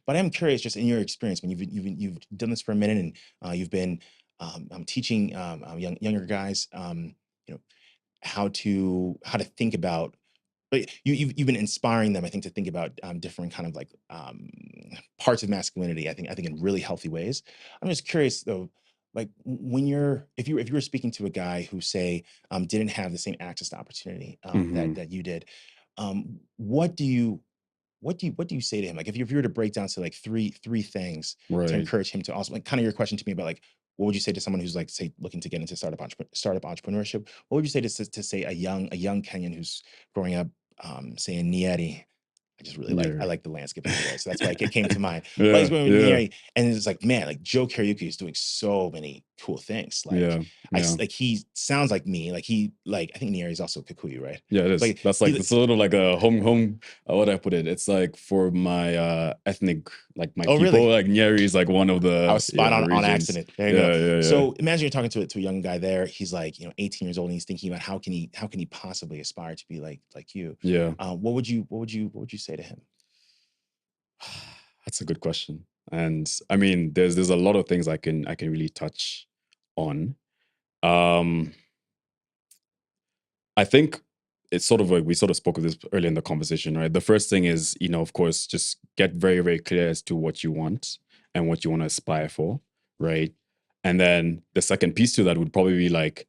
But I'm curious, just in your experience, when you've done this for a minute, and you've been teaching younger guys, you know, how to think about. But you've been inspiring them, I think, to think about different kind of like parts of masculinity. I think in really healthy ways. I'm just curious though, like when if you were speaking to a guy who say didn't have the same access to opportunity Hmm. that you did, what do you say to him? Like if you were to break down to like three things to Right. encourage him to also, like, kind of your question to me about like what would you say to someone who's like, say, looking to get into startup entrepreneurship? What would you say to say a young Kenyan who's growing up, say in Nieri? I Yeah. like the landscape of Nieri, so that's why it came to mind. But he's Yeah. going to Yeah. Nieri, and it's like, man, like Joe Karaoke is doing so many cool things. Like Yeah. Yeah. like he sounds like me. Like I think Nieri is also Kikuyu, right? Yeah, it is. But That's like he, it's sort of like a home. What do I put it? It's like for my ethnic, like my oh people. really? Like Nyeri is like one of I the was spot on regions. accident. There you go. Yeah, yeah, yeah. So imagine you're talking to a young guy there. He's like, 18 years old, and he's thinking about how can he possibly aspire to be like you. Yeah. What would you say to him? That's a good question. And I mean, there's a lot of things I can really touch on. Um, I think it's sort of like we sort of spoke of this earlier in the conversation, right? The first thing is, of course, just get very, very clear as to what you want and what you want to aspire for, right? And then the second piece to that would probably be like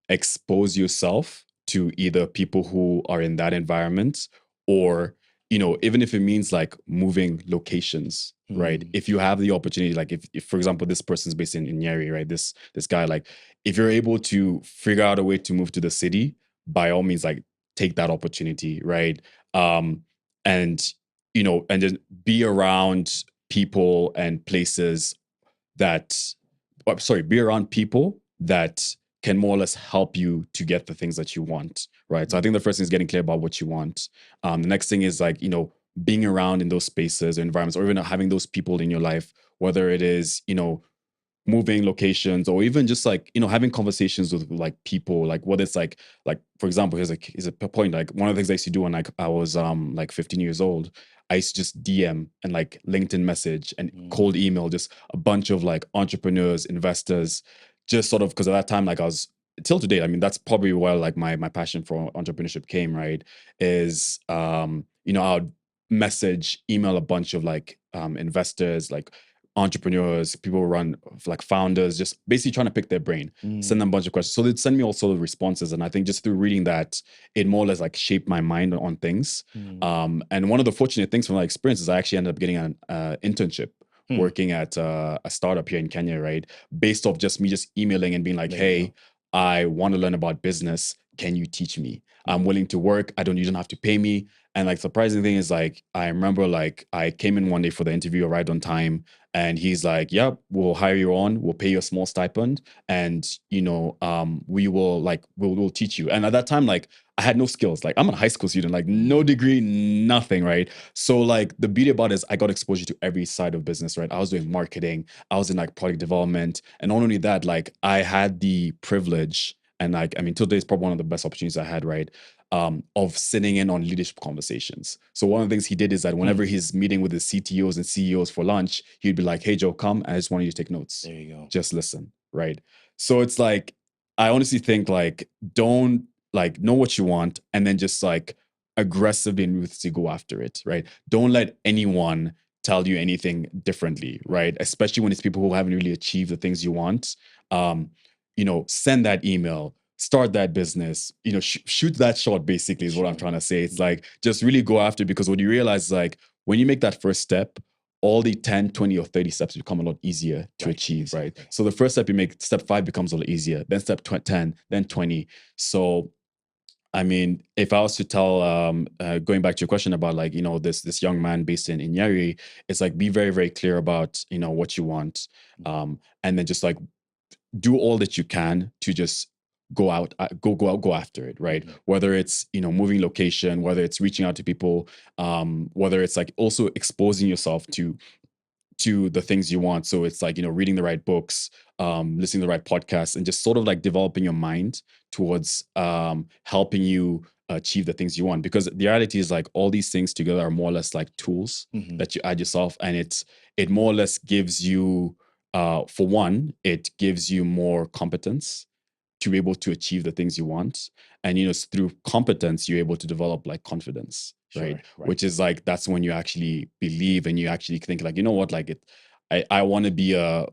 expose yourself to either people who are in that environment or, even if it means like moving locations, right? Hmm. If you have the opportunity, like if for example, this person's based in Nyeri, right? This guy, like if you're able to figure out a way to move to the city, by all means, like take that opportunity, right? Um, and and just be around people and places that, sorry, be around people that can more or less help you to get the things that you want, right? So I think the first thing is getting clear about what you want. The next thing is like, being around in those spaces or environments, or even having those people in your life, whether it is, moving locations or even just like having conversations with like people, like what it's like for example, here's a point. Like one of the things I used to do when like I was like 15 years old, I used to just DM and like LinkedIn message and cold Hmm. email just a bunch of like entrepreneurs, investors, just sort of because at that time, like I was till today, I mean that's probably where like my passion for entrepreneurship came, right? Is I would message, email a bunch of like investors, like entrepreneurs, people who run like founders, just basically trying to pick their brain, send them a Hmm. bunch of questions. So they'd send me all sort of responses. And I think just through reading that, it more or less like shaped my mind on things. Hmm. And one of the fortunate things from that experience is I actually ended up getting an internship Hmm. working at a startup here in Kenya, right? Based off just me just emailing and being like, There you hey, go. I want to learn about business. Can you teach me? I'm Hmm. willing to work. You don't have to pay me. And like surprising thing is like I remember like I came in one day for the interview, arrived on time, and he's like, "Yep, we'll hire you on. We'll pay you a small stipend, and we will like we'll teach you." And at that time, like I had no skills. Like I'm a high school student, like no Hmm. degree, nothing, right? So like the beauty about it is I got exposure to every side of business, right? I was doing marketing, I was in like product development, and not only that, like I had the privilege. And like, I mean, today is probably one of the best opportunities I had, right? Of sitting in on leadership conversations. So one of the things he did is that whenever Hmm. he's meeting with his CTOs and CEOs for lunch, he'd be like, "Hey Joe, come. I just want you to take notes. There you go. Just listen." Right. So it's like I honestly think like don't like know what you want and then just like aggressively and ruthlessly go after it. Right. Don't let anyone tell you anything differently. Right. Especially when it's people who haven't really achieved the things you want. Um, send that email, start that business, shoot that shot, basically, is what I'm Sure. trying to say. It's Hmm. like just really go after it, because what you realize is like when you make that first step, all the 10, 20, or 30 steps become a lot easier to Right. achieve, right? Exactly. So the first step you make, step 5 becomes a lot easier, then step 10, then 20. So I mean, if I was to tell, going back to your question about like, this young man based in Nyeri, it's like be very, very clear about, what you want. And then just like do all that you can to just go out, go after it, right? Hmm. Whether it's moving location, whether it's reaching out to people, whether it's like also exposing yourself to the things you want. So it's like reading the right books, listening to the right podcasts, and just sort of like developing your mind towards helping you achieve the things you want. Because the reality is like all these things together are more or less like tools Hmm. that you add yourself, and it more or less gives you, for one, it gives you more competence to be able to achieve the things you want. And through competence you're able to develop like confidence, right? Sure. Right. Which is like, that's when you actually believe and you actually think like, you know what, like I want to be a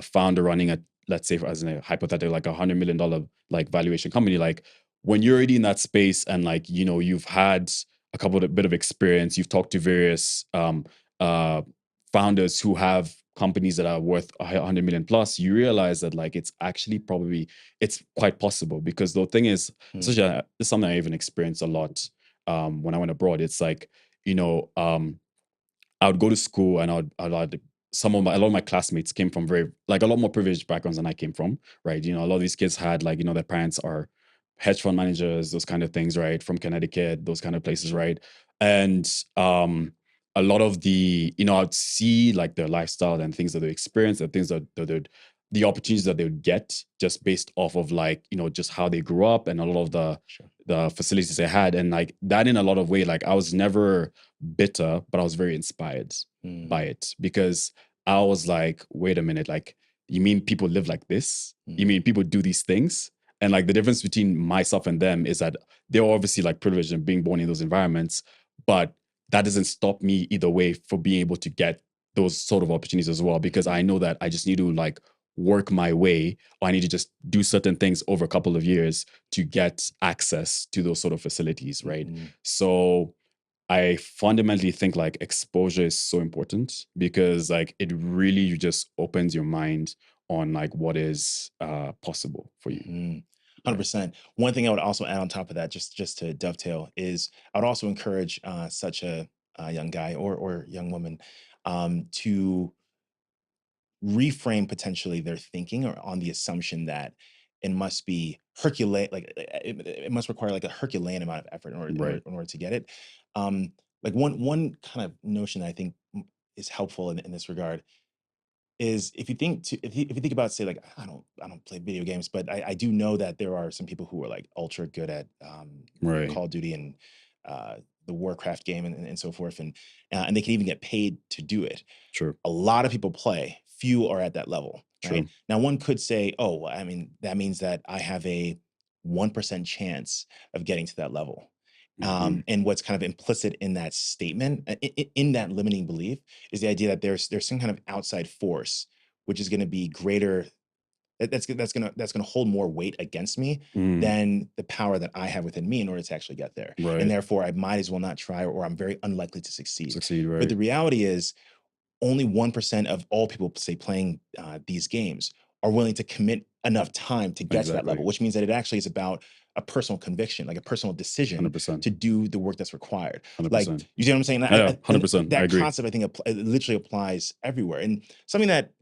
founder running a, let's say, as a hypothetical, like $100 million like valuation company. Like when you're already in that space and like you've had a couple of bit of experience, you've talked to various uh founders who have companies that are worth 100 million plus, you realize that like it's actually probably, it's quite possible. Because the thing is, Mm. especially this is something I even experienced a lot when I went abroad. It's like, you know um I would go to school and I'd a lot of my classmates came from very, like, a lot more privileged backgrounds than I came from, right? A lot of these kids had, like, their parents are hedge fund managers, those kind of things, right? From Connecticut, those kind of places, Sure. right? And a lot of I'd see like their lifestyle and things that they experience and things the opportunities that they would get just based off of, like, just how they grew up and a lot of Sure. the facilities they had. And like that, in a lot of way, like I was never bitter, but I was very inspired by Mm. it, because I was like, wait a minute, like, you mean people live like this? You Mm. mean people do these things? And like the difference between myself and them is that they're obviously like privileged and being born in those environments, but that doesn't stop me either way for being able to get those sort of opportunities as well, because I Mhm. know that I just need to like work my way, or I need to just do certain things over a couple of years to get access to those sort of facilities, right? Mhm. So I fundamentally think like exposure is so important, because like it really just opens your mind on like what is possible for you, Mhm. right? 100%. One thing I would also add on top of that, just to dovetail, is I would also encourage such a young guy or young woman to reframe potentially their thinking or on the assumption that it must be Herculean, like it must require like a Herculean amount of effort Right. in order to get it. Like one kind of notion that I think is helpful in this regard is if you think if you think about, say, like, I don't play video games, but I do know that there are some people who are like ultra good at Right. Call of Duty and uh, the Warcraft game and so forth, and they can even get paid to do it. True. A lot of people play, few are at that level, right? True. Now, one could say, oh, well, I mean, that means that I have a 1% chance of getting to that level. Hmm. And what's kind of implicit in that statement, in that limiting belief, is the idea that there's some kind of outside force which is going to be greater, that's gonna hold more weight against me Mm. than the power that I have within me in order to actually get there. And Right. therefore, I might as well not try, or I'm very unlikely to succeed. Succeed. But Right. the reality is, only 1% of all people, say, playing these games are willing to commit enough time to get to that level, Exactly. which means that it actually is about a personal conviction, like a personal decision 100%. to do the work that's required. Like, 100%. you see what I'm saying? Yeah. And 100%. I that agree. concept, I think, it literally applies everywhere. And something that,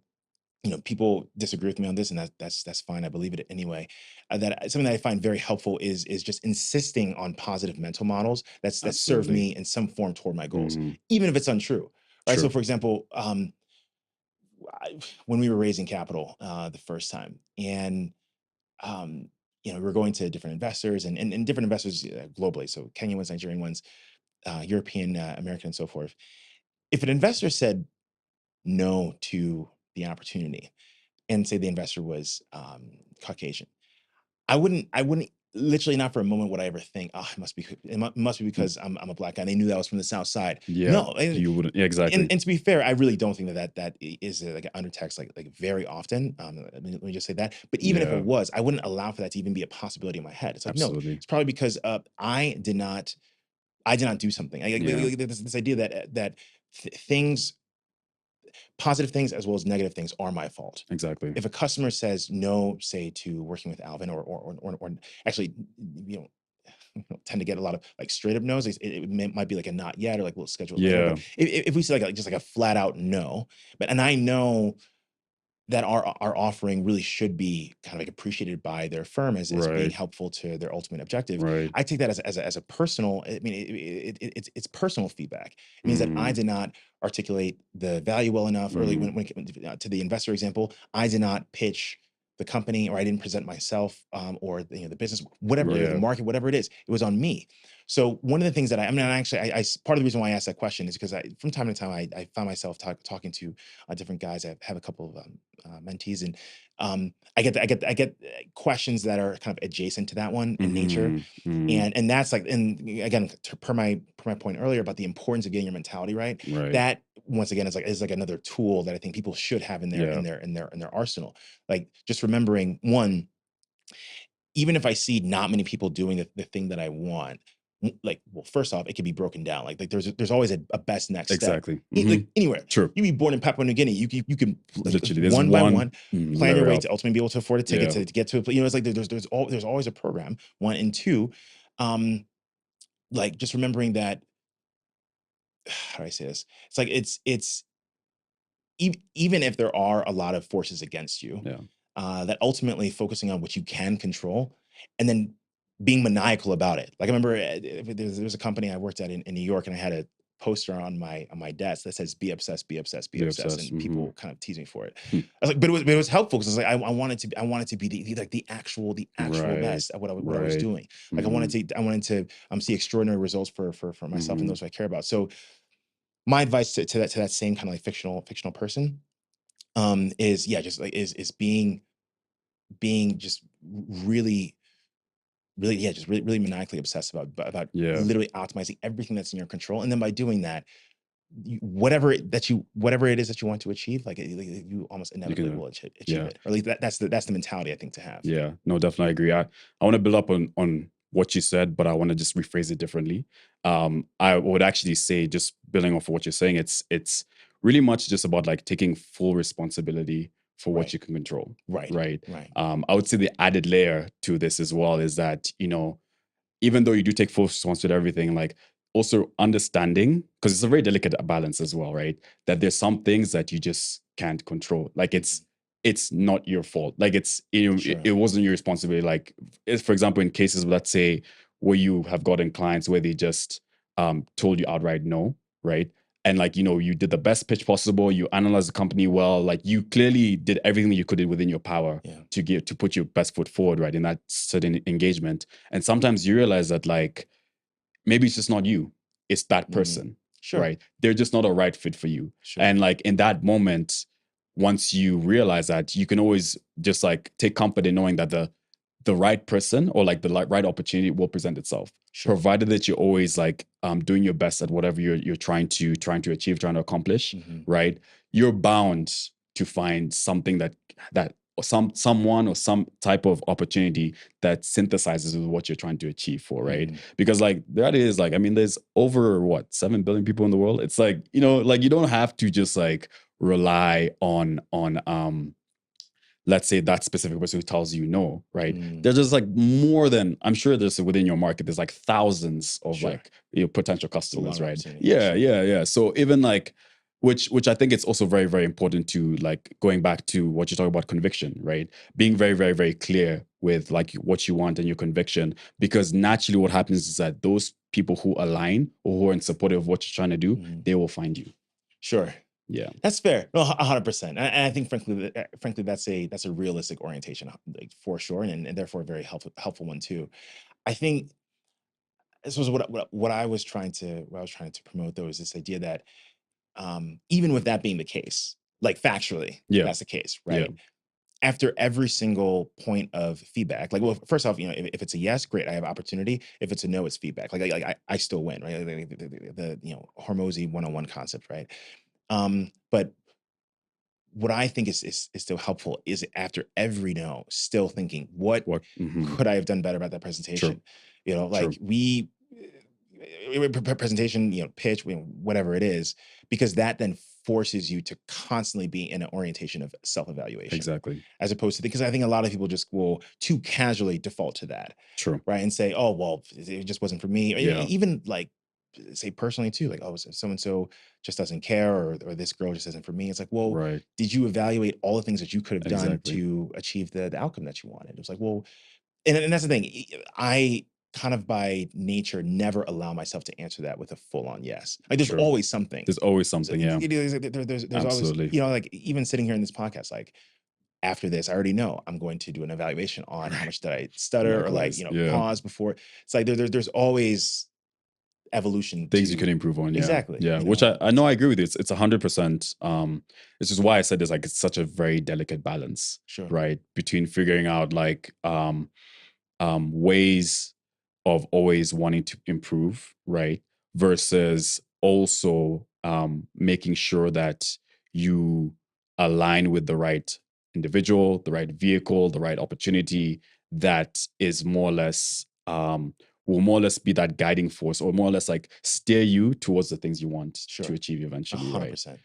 people disagree with me on this, and that's fine. I believe it anyway. Something that I find very helpful is just insisting on positive mental models that serve Absolutely. me in some form toward my goals, Hmm. even if it's untrue. Right. So, True. for example, when we were raising capital the first time, and um, we were going to different investors and different investors globally. So Kenyan ones, Nigerian ones, European, American, and so forth. If an investor said no to the opportunity, and say the investor was Caucasian, I wouldn't literally, not for a moment would I ever think, oh, it must be Mm. because I'm a black guy. And they knew that I was from the South Side. Yeah. No, You wouldn't. Yeah, and, exactly. and to be fair, I really don't think that is like an undertext, like very often. Let me just say that. But even if it Yeah. was, I wouldn't allow for that to even be a possibility in my head. It's like, no, Absolutely. it's probably because I did not do something. Yeah. This idea that things, positive things as well as negative things, are my fault. Exactly. If a customer says no, say, to working with Alvin, or actually, you know, tend to get a lot of like straight up no's. Might be like a not yet, or like we'll schedule it later. But Yeah. if we say like just like a flat out no, and I know that our offering really should be kind of like appreciated by their firm as being Right. helpful to their ultimate objective. Right. I take that as a personal. I mean, it's personal feedback. It means that I Hmm. did not articulate the value well enough early, Hmm. when to the investor example. I did not pitch. the company, or I didn't present myself, or the business, whatever, or the Yeah. market, whatever it is, it was on me. So one of the things that I mean, actually, part of the reason why I asked that question is because from time to time, I found myself talking to different guys. I have a couple of mentees, and I get questions that are kind of adjacent to that one in nature, Mhm. Mhm. and that's like, and again, per my point earlier about the importance of getting your mentality right. Right. That once again is like another tool that I think people should have in their Yeah. arsenal. Like just remembering one, even if I see not many people doing the thing that I want, like, well, first off, it could be broken down. Like there's always a best next step. Exactly. Like anywhere. True. You be born in Papua New Guinea, you can like, Literally, there's one by one one plan your letter way up. to ultimately be able to afford a ticket Yeah. to get to it. It's like there's always a program. One and two, um, like just remembering that. How do I say this? It's like it's even if there are a lot of forces against you, Yeah. that ultimately focusing on what you can control and then being maniacal about it. Like I remember there was a company I worked at in New York, and I had a poster on my desk that says "Be obsessed, be obsessed, be Be obsessed," obsessed. and people Mhm. kind of teased me for it. Hmm. I was like, but it was helpful because I wanted to be like the actual Right. best at what I was Right. doing. Like Mhm. I wanted to see extraordinary results for myself and Mhm. those who I care about. So my advice to that same kind of like fictional person, is, yeah, just like is being just really, really, yeah, just really maniacally obsessed about Yeah. literally optimizing everything that's in your control. And then by doing that, whatever it is that you want to achieve, like, you almost You inevitably can. will achieve Yeah. it. Or at least that's the mentality I think to have. Yeah, no, definitely agree. I want to build up on what you said, but I want to just rephrase it differently. I would actually say, just building off of what you're saying, it's really much just about like taking full responsibility for what Right. you can control, Right. right? Right. I would say the added layer to this as well is that, even though you do take full responsibility for everything, like also understanding, because it's a very delicate balance as well, right? That there's some things that you just can't control. Like Mhm. it's not your fault. Like it Sure. wasn't your responsibility. Like for example, in cases, let's say, where you have gotten clients where they just told you outright no, right? And like, you did the best pitch possible, you analyzed the company well, like you clearly did everything you could do within your power Yeah. to put your best foot forward, right, in that certain engagement. And sometimes you realize that, like, maybe it's just not you, it's that Mhm. person, Sure. right? They're just not a right fit for you. Sure. And like in that moment, once you realize that, you can always just like take comfort in knowing that the right person, or like the right opportunity will present itself, Sure. provided that you're always like doing your best at whatever you're trying to achieve, trying to accomplish, Mhm. right? You're bound to find something that or someone or some type of opportunity that synthesizes with what you're trying to achieve for, right? Mhm. Because like that is like, I mean, there's over what, 7 billion people in the world. It's like, like you don't have to just like rely on let's say that specific person who tells you no, right? Mm. There's just like more than, I'm sure there's within your market, there's like thousands of Sure. like potential It's a lot customers, of right? opportunity. Yeah, Sure. yeah, yeah. So even like, which I think it's also very, very important to, like, going back to what you talk about, conviction, right? Being very, very, very clear with like what you want and your conviction, because naturally what happens is that those people who align or who are in support of what you're trying to do, Mhm. they will find you. Sure. Yeah. That's fair. No, 100%. And I think, frankly, that's a realistic orientation, like, for sure, and therefore a very helpful one too. I think this was what I was trying to promote, though, is this idea that, even with that being the case, like factually, Yeah. that's the case, Yeah. right? After every single point of feedback, like, well, first off, if it's a yes, great, I have opportunity. If it's a no, it's feedback. Like I still win, right? Like, the Hormozy one-on-one concept, right? But what I think is still helpful is, after every no, still thinking, what What? Hmm. could I have done better about that True. presentation? True. Like, presentation, pitch, whatever it is, because that then forces you to constantly be in an orientation of self-evaluation, Exactly. as opposed to, because I think a lot of people just will too casually default to that, True. right? And say, oh, well, it just wasn't for me. Or Yeah. even like, say personally too, like, oh, so and so just doesn't care, or this girl just isn't for me. It's like, well, Right. did you evaluate all the things that you could have done Exactly. to achieve the outcome that you wanted? It was like, well, and that's the thing. I kind of by nature never allow myself to answer that with a full on yes. Like, there's True. always something. There's always So something. Yeah. there's always, Absolutely. like, even sitting here in this podcast, like, after this, I already know I'm going to do an evaluation on how much did I stutter or like, Likewise. Yeah. pause before. It's like there's always evolution Things you to can improve on. Yeah. exactly, Yeah. Which I know I agree with you. It's 100%. This is why I said there's like it's such a very delicate balance, sure, right? Between figuring out like ways of always wanting to improve, right? Versus also making sure that you align with the right individual, the right vehicle, the right opportunity that is more or less will more or less be that guiding force or more or less like steer you towards the things you want to sure, achieve a eventually, hundred right? percent.